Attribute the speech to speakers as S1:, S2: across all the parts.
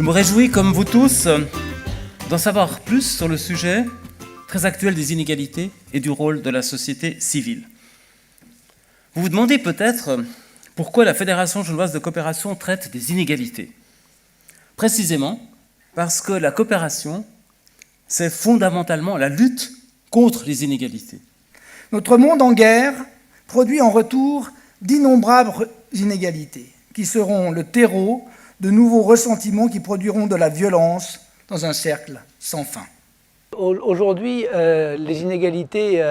S1: Je me réjouis, comme vous tous, d'en savoir plus sur le sujet très actuel des inégalités et du rôle de la société civile. Vous vous demandez peut-être pourquoi la Fédération genevoise de coopération traite des inégalités. Précisément parce que la coopération, c'est fondamentalement la lutte contre les inégalités.
S2: Notre monde en guerre produit en retour d'innombrables inégalités qui seront le terreau de nouveaux ressentiments qui produiront de la violence dans un cercle sans fin.
S3: Aujourd'hui, les inégalités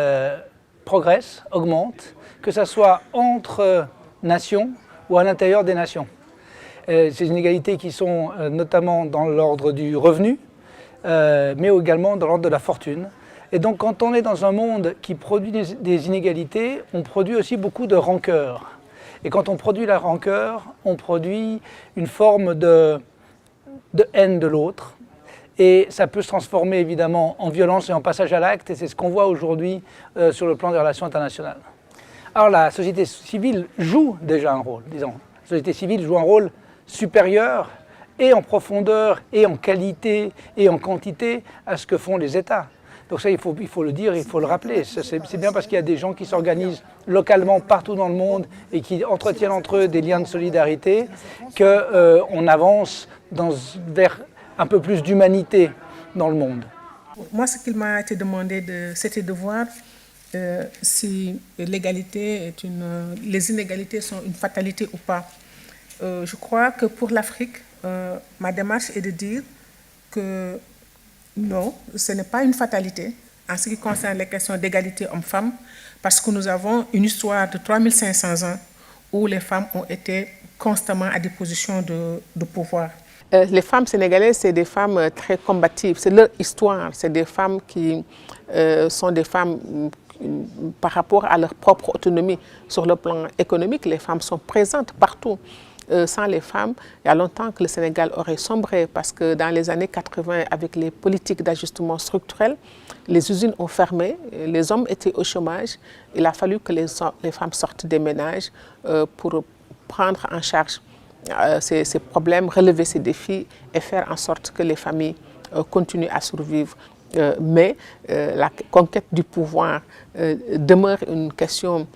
S3: progressent, augmentent, que ce soit entre nations ou à l'intérieur des nations. Ces inégalités qui sont notamment dans l'ordre du revenu, mais également dans l'ordre de la fortune. Et donc quand on est dans un monde qui produit des inégalités, on produit aussi beaucoup de rancœur. Et quand on produit la rancœur, on produit une forme de haine de l'autre. Et ça peut se transformer évidemment en violence et en passage à l'acte, et c'est ce qu'on voit aujourd'hui sur le plan des relations internationales. Alors la société civile joue déjà un rôle, disons. La société civile joue un rôle supérieur, et en profondeur, et en qualité, et en quantité, à ce que font les États. Donc ça, il faut le dire, il faut le rappeler. C'est bien parce qu'il y a des gens qui s'organisent localement partout dans le monde et qui entretiennent entre eux des liens de solidarité qu'on avance vers un peu plus d'humanité dans le monde.
S4: Moi, ce qu'il m'a été demandé, c'était de voir si les inégalités sont une fatalité ou pas. Je crois que pour l'Afrique, ma démarche est de dire que non, ce n'est pas une fatalité en ce qui concerne les questions d'égalité hommes-femmes, parce que nous avons une histoire de 3500 ans où les femmes ont été constamment à des positions de pouvoir.
S5: Les femmes sénégalaises, c'est des femmes très combatives, c'est leur histoire, c'est des femmes qui sont des femmes par rapport à leur propre autonomie. Sur le plan économique, les femmes sont présentes partout. Sans les femmes, il y a longtemps que le Sénégal aurait sombré parce que dans les années 80, avec les politiques d'ajustement structurel, les usines ont fermé, les hommes étaient au chômage. Il a fallu que les femmes sortent des ménages pour prendre en charge ces problèmes, relever ces défis et faire en sorte que les familles continuent à survivre. Mais la conquête du pouvoir demeure une question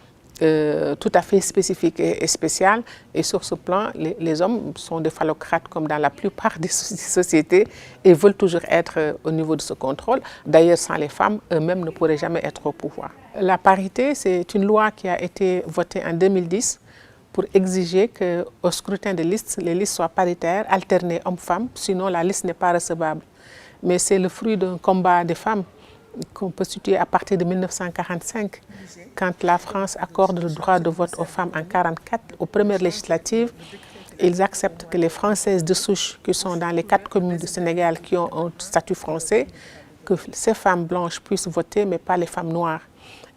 S5: tout à fait spécifique et spéciale. Et sur ce plan, les hommes sont des phallocrates comme dans la plupart des sociétés et veulent toujours être au niveau de ce contrôle. D'ailleurs, sans les femmes, eux-mêmes ne pourraient jamais être au pouvoir. La parité, c'est une loi qui a été votée en 2010 pour exiger qu'au scrutin de liste, les listes soient paritaires, alternées hommes-femmes, sinon la liste n'est pas recevable. Mais c'est le fruit d'un combat des femmes qu'on peut situer à partir de 1945, quand la France accorde le droit de vote aux femmes en 1944, aux premières législatives. Ils acceptent que les Françaises de souche, qui sont dans les 4 communes du Sénégal qui ont un statut français, que ces femmes blanches puissent voter, mais pas les femmes noires.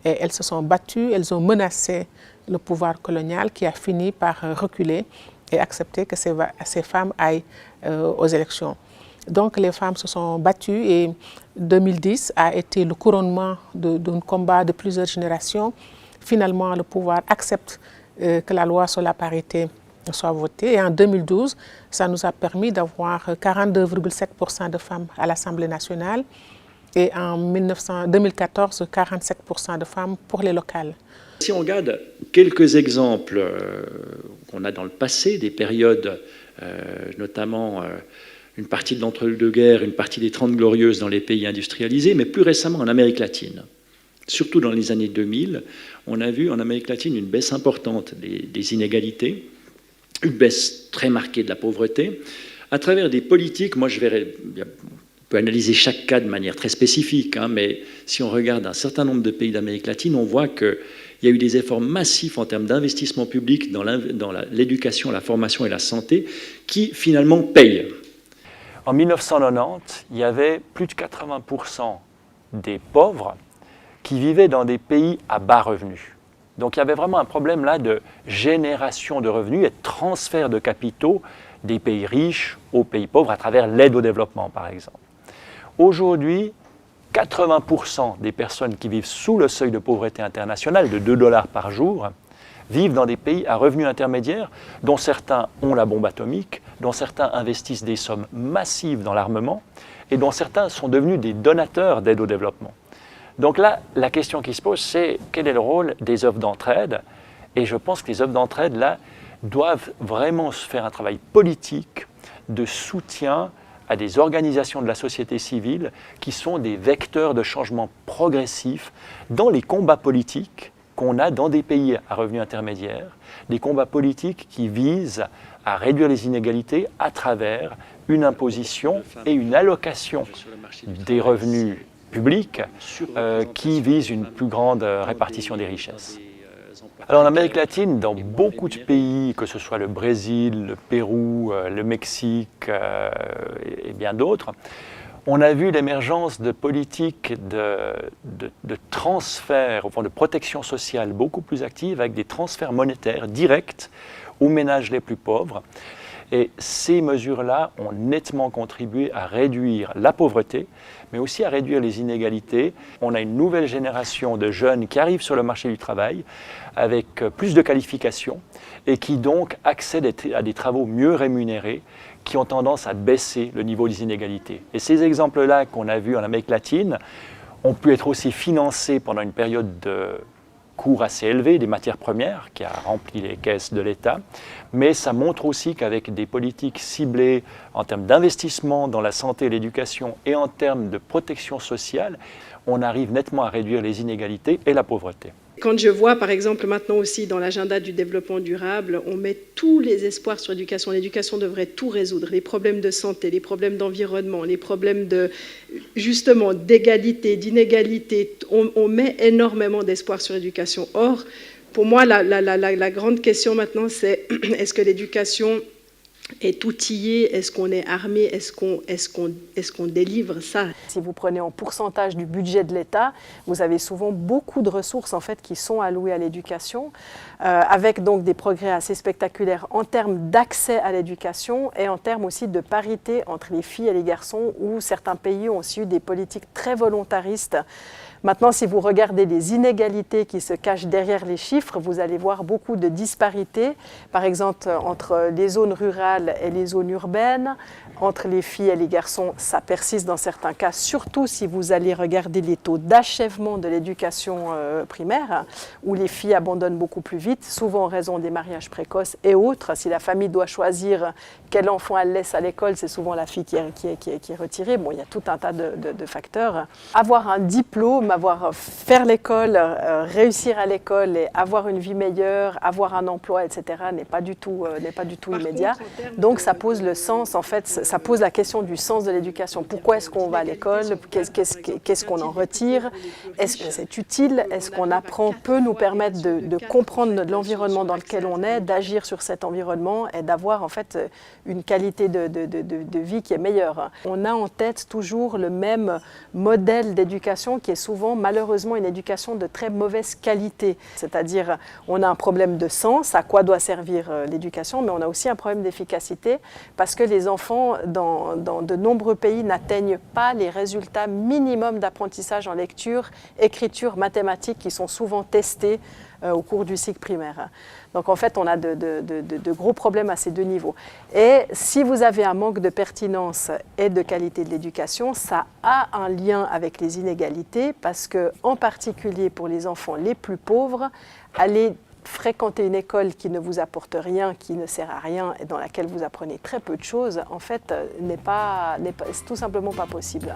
S5: Et elles se sont battues, elles ont menacé le pouvoir colonial qui a fini par reculer et accepter que ces femmes aillent aux élections. Donc les femmes se sont battues et 2010 a été le couronnement d'un combat de plusieurs générations. Finalement, le pouvoir accepte que la loi sur la parité soit votée. Et en 2012, ça nous a permis d'avoir 42,7% de femmes à l'Assemblée nationale et en 2014, 47% de femmes pour les locales.
S6: Si on regarde quelques exemples qu'on a dans le passé, des périodes notamment une partie de l'entre-deux-guerres, une partie des 30 glorieuses dans les pays industrialisés, mais plus récemment en Amérique latine. Surtout dans les années 2000, on a vu en Amérique latine une baisse importante des inégalités, une baisse très marquée de la pauvreté, à travers des politiques. Moi, on peut analyser chaque cas de manière très spécifique, mais si on regarde un certain nombre de pays d'Amérique latine, on voit qu'il y a eu des efforts massifs en termes d'investissement public dans l'éducation, la formation et la santé, qui finalement payent.
S7: En 1990, il y avait plus de 80% des pauvres qui vivaient dans des pays à bas revenus. Donc il y avait vraiment un problème là de génération de revenus et de transfert de capitaux des pays riches aux pays pauvres à travers l'aide au développement, par exemple. Aujourd'hui, 80% des personnes qui vivent sous le seuil de pauvreté internationale de 2 $ par jour vivent dans des pays à revenus intermédiaires, dont certains ont la bombe atomique, dont certains investissent des sommes massives dans l'armement, et dont certains sont devenus des donateurs d'aide au développement. Donc là, la question qui se pose, c'est quel est le rôle des œuvres d'entraide? Et je pense que les œuvres d'entraide, là, doivent vraiment se faire un travail politique de soutien à des organisations de la société civile qui sont des vecteurs de changement progressif dans les combats politiques qu'on a dans des pays à revenus intermédiaires, des combats politiques qui visent à réduire les inégalités à travers une imposition et une allocation des revenus publics qui visent une plus grande répartition des richesses. Alors en Amérique latine, dans beaucoup de pays, que ce soit le Brésil, le Pérou, le Mexique et bien d'autres, on a vu l'émergence de politiques de transfert, au fond de protection sociale beaucoup plus actives, avec des transferts monétaires directs aux ménages les plus pauvres. Et ces mesures-là ont nettement contribué à réduire la pauvreté, mais aussi à réduire les inégalités. On a une nouvelle génération de jeunes qui arrivent sur le marché du travail avec plus de qualifications et qui donc accèdent à des travaux mieux rémunérés qui ont tendance à baisser le niveau des inégalités. Et ces exemples-là qu'on a vus en Amérique latine ont pu être aussi financés pendant une période de coût assez élevé des matières premières qui a rempli les caisses de l'État, mais ça montre aussi qu'avec des politiques ciblées en termes d'investissement dans la santé et l'éducation et en termes de protection sociale, on arrive nettement à réduire les inégalités et la pauvreté.
S8: Quand je vois, par exemple, maintenant aussi dans l'agenda du développement durable, on met tous les espoirs sur l'éducation. L'éducation devrait tout résoudre, les problèmes de santé, les problèmes d'environnement, les problèmes justement d'égalité, d'inégalité. On met énormément d'espoir sur l'éducation. Or, pour moi, la grande question maintenant, c'est est-ce que l'éducation est outillée, est-ce qu'on est armé, est-ce qu'on délivre ça?
S9: Si vous prenez en pourcentage du budget de l'État, vous avez souvent beaucoup de ressources en fait, qui sont allouées à l'éducation, avec donc des progrès assez spectaculaires en termes d'accès à l'éducation et en termes aussi de parité entre les filles et les garçons, où certains pays ont aussi eu des politiques très volontaristes. Maintenant, si vous regardez les inégalités qui se cachent derrière les chiffres, vous allez voir beaucoup de disparités, par exemple entre les zones rurales et les zones urbaines, entre les filles et les garçons, ça persiste dans certains cas, surtout si vous allez regarder les taux d'achèvement de l'éducation primaire, où les filles abandonnent beaucoup plus vite, souvent en raison des mariages précoces et autres. Si la famille doit choisir quel enfant elle laisse à l'école, c'est souvent la fille qui est retirée. Bon, il y a tout un tas de facteurs. Avoir un diplôme, faire l'école, réussir à l'école et avoir une vie meilleure, avoir un emploi, etc., n'est pas du tout immédiat. Donc ça pose le sens, en fait, ça pose la question du sens de l'éducation. Pourquoi est-ce qu'on va à l'école? Qu'est-ce qu'on en retire? Est-ce que c'est utile? Est-ce qu'on apprend peut nous permettre de comprendre l'environnement dans lequel on est, d'agir sur cet environnement et d'avoir en fait une qualité de vie qui est meilleure? On a en tête toujours le même modèle d'éducation qui est souvent malheureusement une éducation de très mauvaise qualité. C'est-à-dire on a un problème de sens, à quoi doit servir l'éducation, mais on a aussi un problème d'efficacité parce que les enfants dans de nombreux pays n'atteignent pas les résultats minimums d'apprentissage en lecture, écriture, mathématiques qui sont souvent testés au cours du cycle primaire. Donc en fait, on a de gros problèmes à ces deux niveaux. Et si vous avez un manque de pertinence et de qualité de l'éducation, ça a un lien avec les inégalités parce que, en particulier pour les enfants les plus pauvres, aller fréquenter une école qui ne vous apporte rien, qui ne sert à rien et dans laquelle vous apprenez très peu de choses, en fait, c'est tout simplement pas possible.